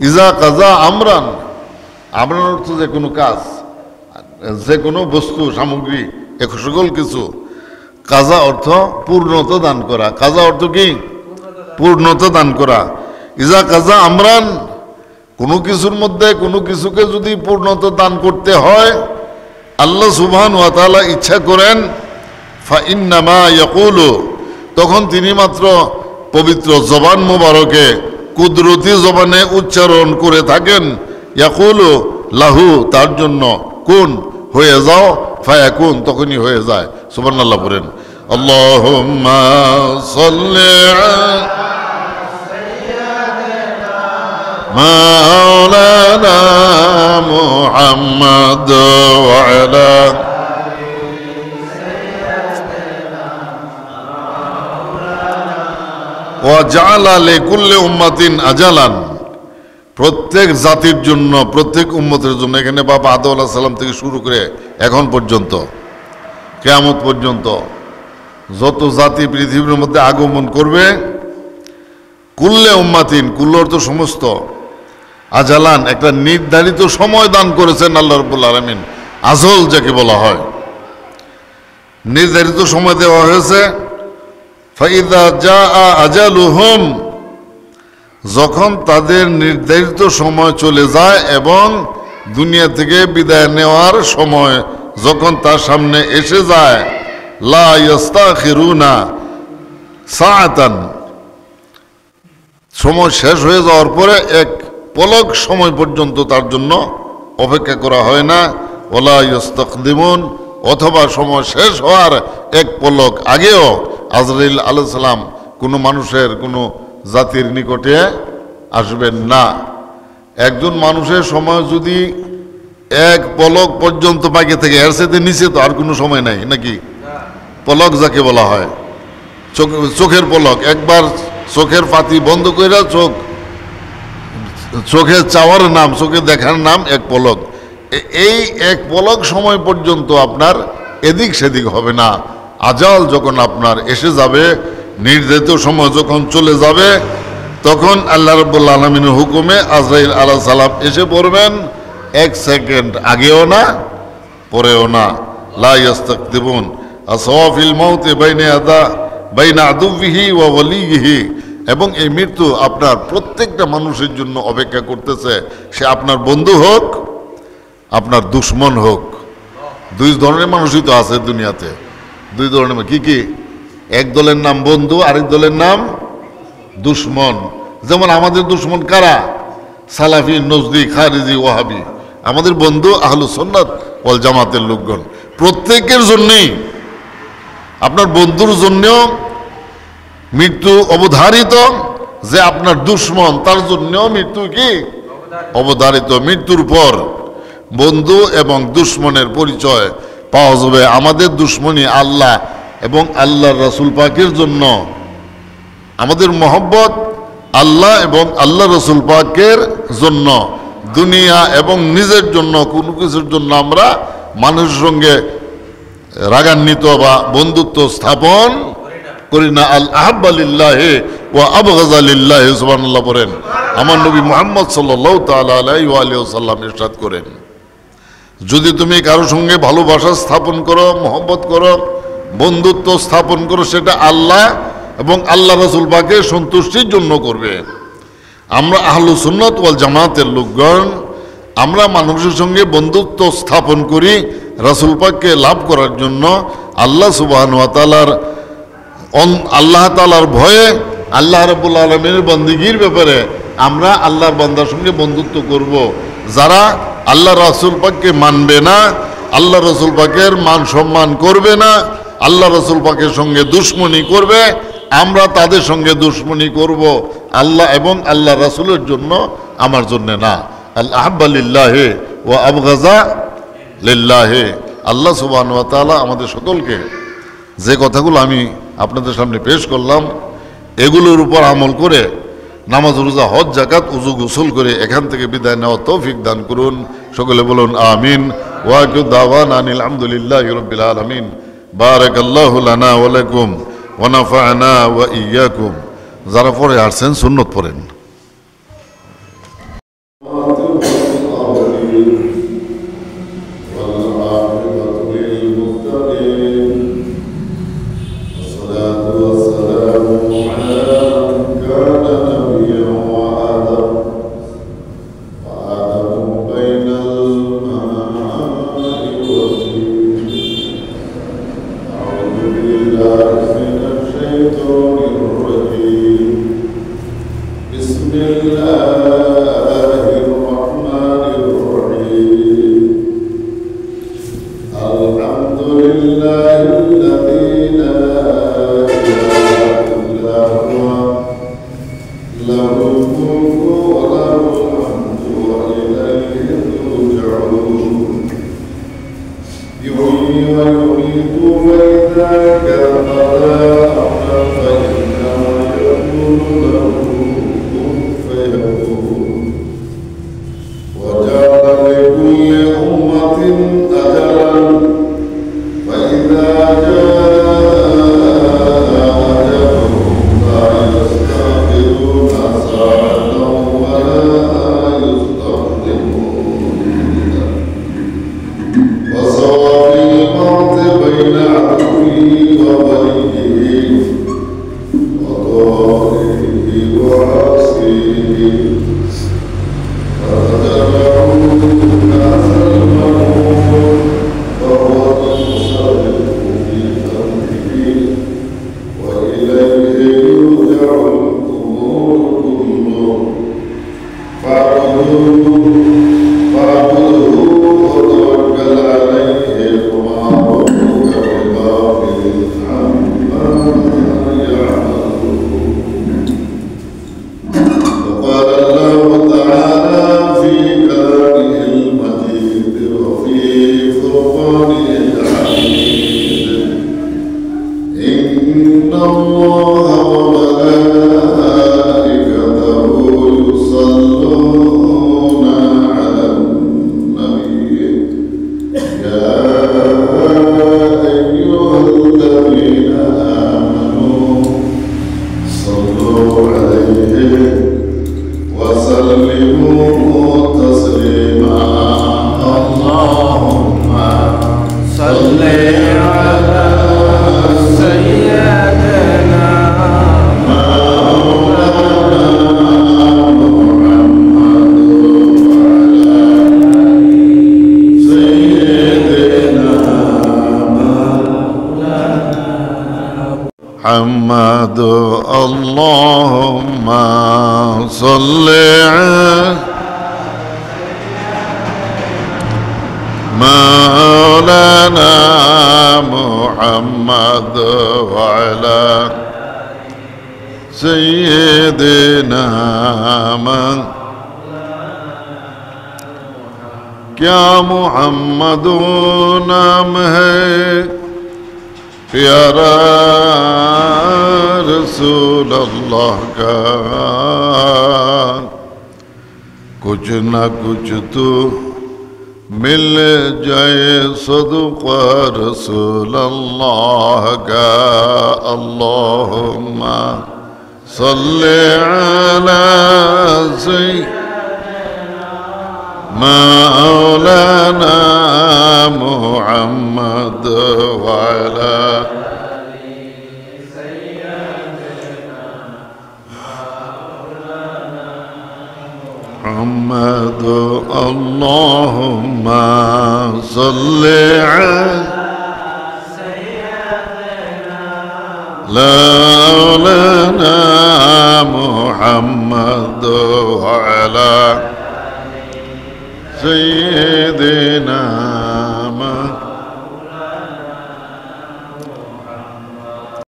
ইজা কাজা আমরান, আমরান অর্থ যে কোনো কাজ, যে কোনো বস্তু সামগ্রী, সকল কিছু। কাজা অর্থ পূর্ণতা দান করা। কাজা অর্থ কি? পূর্ণতা দান করা। ইজা কাজা আমরান, কোনো কিছুর মধ্যে কোনো কিছুকে যদি পূর্ণতা দান করতে হয়, আল্লাহ সুবহান ওয়া তাআলা ইচ্ছা করেন, ফা ইন্নামা ইয়াকুলু, তখন তিনি মাত্র পবিত্র জবান মোবারকে কুদরতি জবানে উচ্চারণ করে থাকেন, ইয়াকুলু লাহু, তার জন্য, কুন, হয়ে যাও, ফায়াকুন, তখনই হয়ে যায়। সুবহানাল্লাহ বলেন। আল্লাহুম্মা সাল্লি আলা মাওলানা মুহাম্মদ ওয়া আলা ওয়া জাআলা লিকুল্লি উম্মাতিন আজালান, প্রত্যেক জাতির জন্য, প্রত্যেক উম্মতের জন্য, এখানে বাবা আদম আলাইহিস সালাম থেকে শুরু করে এখন পর্যন্ত কিয়ামত পর্যন্ত যত জাতি পৃথিবীর মধ্যে আগমন করবে, কুল্লে উম্মাতিন, কুল্ল অর্থ সমস্ত, আজালান একটা নির্ধারিত সময় দান করেছেন আল্লাহ রাব্বুল আলামিন। আজল যাকে বলা হয়, নির্ধারিত সময় দেওয়া হয়েছে। ফাইদা জাআ আজালুহুম, যখন তাদের নির্ধারিত সময় চলে যায় এবং দুনিয়া থেকে বিদায় নেওয়ার সময় যখন তার সামনে এসে যায়, লা ইস্তাখিরুনা সাআতান, সময় শেষ হয়ে যাওয়ার পরে এক পলক সময় পর্যন্ত তার জন্য অপেক্ষা করা হয় না। ওয়ালা ইস্তাকদিমুন, অথবা সময় শেষ হওয়ার এক পলক আগেও আজরাইল আলাইহিস সালাম কোনো মানুষের, কোনো জাতির নিকটে আসবেন না। একজন মানুষের সময় যদি এক পলক পর্যন্ত বাকি থেকে, এর সাথে নিচে তো আর কোনো সময় নাই নাকি? পলক যাকে বলা হয়, চোখের পলক, একবার চোখের পাতি বন্ধ করে চোখে চাওয়ার নাম, চোখে দেখার নাম এক পলক। এই এক পলক সময় পর্যন্ত আপনার এদিক সেদিক হবে না। আজাল যখন আপনার এসে যাবে, নির্ধারিত সময় যখন চলে যাবে, তখন আল্লাহ রাব্বুল আলামিনের হুকুমে আজরাইল আলাইহিস সালাম এসে পড়বেন, এক সেকেন্ড আগেও না পরেও না। লা ইস্তাকদিমুন আসওয়াফিল মাউতি বাইনা আদুবিহি ওয়া ওয়ালিহি, এবং এই মৃত্যু আপনার প্রত্যেকটা মানুষের জন্য অপেক্ষা করতেছে, সে আপনার বন্ধু হোক, আপনার দুশ্মন হোক। দুই ধরনের মানুষই তো আছে দুনিয়াতে, দুই ধরনের। কি কি? এক দলের নাম বন্ধু, আরেক দলের নাম দুশ্মন। যেমন আমাদের দুশ্মন কারা? সালাফি, নজদি, খারিজি, ওয়াহাবি। আমাদের বন্ধু আহলুস সুন্নাত ওয়াল জামাতের লোকগণ। প্রত্যেকের জন্যই, আপনার বন্ধুর জন্যও মৃত্যু অবধারিত, যে আপনার দুশ্মন তার জন্যও মৃত্যু কি অবধারিত। মৃত্যুর পর বন্ধু এবং দুশ্মনের পরিচয় পাওয়া যাবে। আমাদের দুশ্মনী আল্লাহ এবং আল্লাহর রাসূল পাকের জন্য, আমাদের মহব্বত আল্লাহ এবং আল্লাহ রাসূল পাকের জন্য, দুনিয়া এবং নিজের জন্য কোনো কিছুর জন্য আমরা মানুষের সঙ্গে রাগান্বিত বা বন্ধুত্ব স্থাপন করি না। আল আহাব্বা লিল্লাহি ওয়া আবগাযা লিল্লাহি, সুবহানাল্লাহ বলেন। আমার নবী মুহাম্মদ সাল্লাল্লাহু তাআলা আলাইহি ওয়া আলিহি ওয়াসাল্লাম ইরশাদ করেন, যদি তুমি কারো সঙ্গে ভালোবাসা স্থাপন করো, মহব্বত করো, বন্ধুত্ব স্থাপন করো, সেটা আল্লাহ এবং আল্লাহ রাসূল পাকের সন্তুষ্টির জন্য করবে। আমরা আহলুস সুন্নাত ওয়াল জামাতের লোকগণ, আমরা মানুষের সঙ্গে বন্ধুত্ব স্থাপন করি রাসূল পাককে লাভ করার জন্য, আল্লাহ সুবহানাহু ওয়া তাআলার ভয়ে, আল্লাহ রাব্বুল আলামিনের বন্দেগীর ব্যাপারে আমরা আল্লাহর বান্দার সঙ্গে বন্ধুত্ব করব। যারা আল্লাহ রাসূল পাককে মানবে না, আল্লাহ রাসূল পাকের মান সম্মান করবে না, আল্লাহ রাসূল পাকের সঙ্গে দুশমনি করবে, আমরা তাদের সঙ্গে দুশমনি করব আল্লাহ এবং আল্লাহ রাসূলের জন্য, আমার জন্য না। আল আহাব্বা লিল্লাহি ওয়া আবগাযা লিল্লাহি। আল্লাহ সুবহানাহু ওয়া তাআলা আমাদের সকলকে যে কথাগুলো আমি আপনাদের সামনে পেশ করলাম, এগুলোর উপর আমল করে নামাজ, রোজা, হজ, যাকাত, উযু, গোসল করে এখান থেকে বিদায় নেওয়ার তৌফিক দান করুন। সকলে বলুন আমিন। ওয়া আখিরু দাওয়ানা আনিল হামদুলিল্লাহি রাব্বিল আলামিন। বারাকাল্লাহু লানা ওয়া লাকুম ওয়া নাফা'না ওয়া ইয়্যাকুম। যারা পড়ে আসছেন সুন্নত পড়েন। محمد اللهم صل على مولانا محمد وعلى سيدنا من क्या मोहम्मद नाम है प्यारा रसूल अल्लाह का कुछ न कुछ तो मिल जाए सदका रसूल अल्लाह का अल्लाहुम्मा सल्ली अला मौलाना मुहम्मद वाला मुहम्मद अल्लाहुम्मा सल्ली अला मौलाना मुहम्मद वाला سيدنا